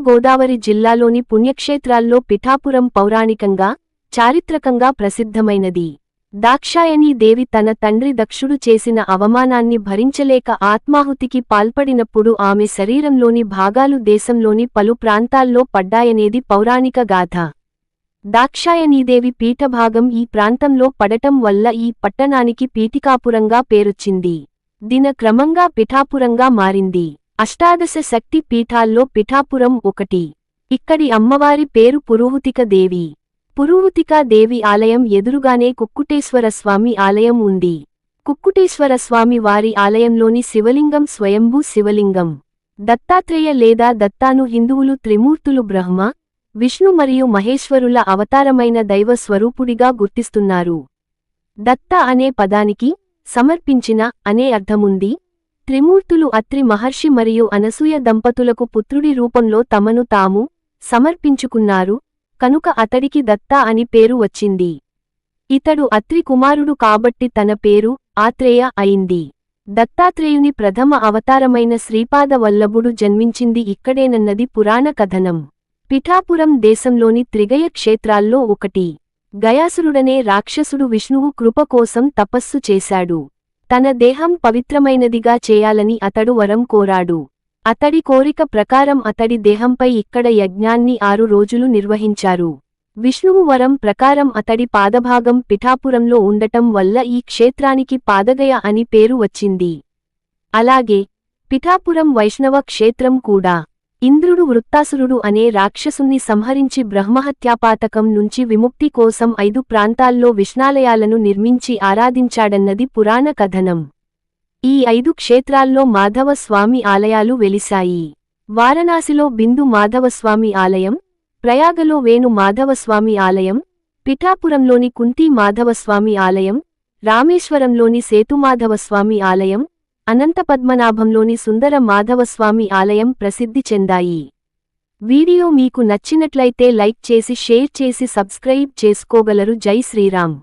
గోదావరి జిల్లాలోని పుణ్యక్షేత్రాల్లో పిఠాపురం పౌరాణికంగా, చారిత్రకంగా ప్రసిద్ధమైనది. దాక్షాయణీ దేవి తన తండ్రి దక్షుడు చేసిన అవమానాన్ని భరించలేక ఆత్మాహుతికి పాల్పడినప్పుడు ఆమె శరీరంలోని భాగాలు దేశంలోని పలు ప్రాంతాల్లో పడ్డాయనేది పౌరాణిక గాథ. దాక్షాయణీదేవి పీఠభాగం ఈ ప్రాంతంలో పడటం వల్ల ఈ పట్టణానికి పీఠికాపురంగా పేరొచ్చింది. దినక్రమంగా పిఠాపురంగా మారింది. అష్టాదశ శక్తి పీఠాల్లో పిఠాపురం ఒకటి. ఇక్కడి అమ్మవారి పేరు పురుహూతిక దేవి. పురుహూతికా దేవి ఆలయం ఎదురుగానే కుక్కుటేశ్వరస్వామి ఆలయం ఉంది. కుక్కుటేశ్వరస్వామి వారి ఆలయంలోని శివలింగం స్వయంభూ శివలింగం. దత్తాత్రేయ లేదా దత్తాను హిందువులు త్రిమూర్తులు బ్రహ్మ, విష్ణు మరియు మహేశ్వరుల అవతారమైన దైవ స్వరూపుడిగా గుర్తిస్తున్నారు. దత్త అనే పదానికి సమర్పించిన అనే అర్థముంది. త్రిమూర్తులు అత్రి మహర్షి మరియు అనసూయ దంపతులకు పుత్రుడి రూపంలో తమను తాము సమర్పించుకున్నారు కనుక అతడికి దత్త అని పేరు వచ్చింది. ఇతడు అత్రి కుమారుడు కాబట్టి తన పేరు ఆత్రేయ అయింది. దత్తాత్రేయుని ప్రథమ అవతారమైన శ్రీపాద వల్లభుడు జన్మించింది ఇక్కడేనన్నది పురాణ కథనం. పిఠాపురం దేశంలోని త్రిగయ క్షేత్రాల్లో ఒకటి. గయాసురుడనే రాక్షసుడు విష్ణువు కృప కోసం తపస్సు చేశాడు. తన దేహం పవిత్రమైనదిగా చేయాలని అతడు వరం కోరాడు. అతడి కోరిక ప్రకారం అతడి దేహంపై ఇక్కడ యజ్ఞాన్ని 6 రోజులు నిర్వహించారు. విష్ణువు వరం ప్రకారం అతడి పాదభాగం పిఠాపురంలో ఉండటం వల్ల ఈ క్షేత్రానికి పాదగయ అని పేరు వచ్చింది. అలాగే పిఠాపురం వైష్ణవ క్షేత్రం కూడా. ఇంద్రుడు వృత్తాసురుడు అనే రాక్షసుని సంహరించి బ్రహ్మహత్యాపాతకం నుంచి విముక్తి కోసం 5 ప్రాంతాల్లో విష్ణాలయాలను నిర్మించి ఆరాధించాడన్నది పురాణ కథనం. ఈ 5 క్షేత్రాల్లో మాధవస్వామి ఆలయాలు వెలిశాయి. వారణాసిలో బిందు మాధవస్వామి ఆలయం, ప్రయాగలో వేణు మాధవస్వామి ఆలయం, పిఠాపురంలోని కుంతి మాధవస్వామి ఆలయం, రామేశ్వరంలోని సేతుమాధవస్వామి ఆలయం, అనంతపద్మనాభంలోని సుందర మాధవస్వామి ఆలయం ప్రసిద్ధి చెందాయి. వీడియో మీకు నచ్చినట్లయితే లైక్ చేసి షేర్ చేసి సబ్స్క్రైబ్ చేసుకోగలరు. జై శ్రీరామ్.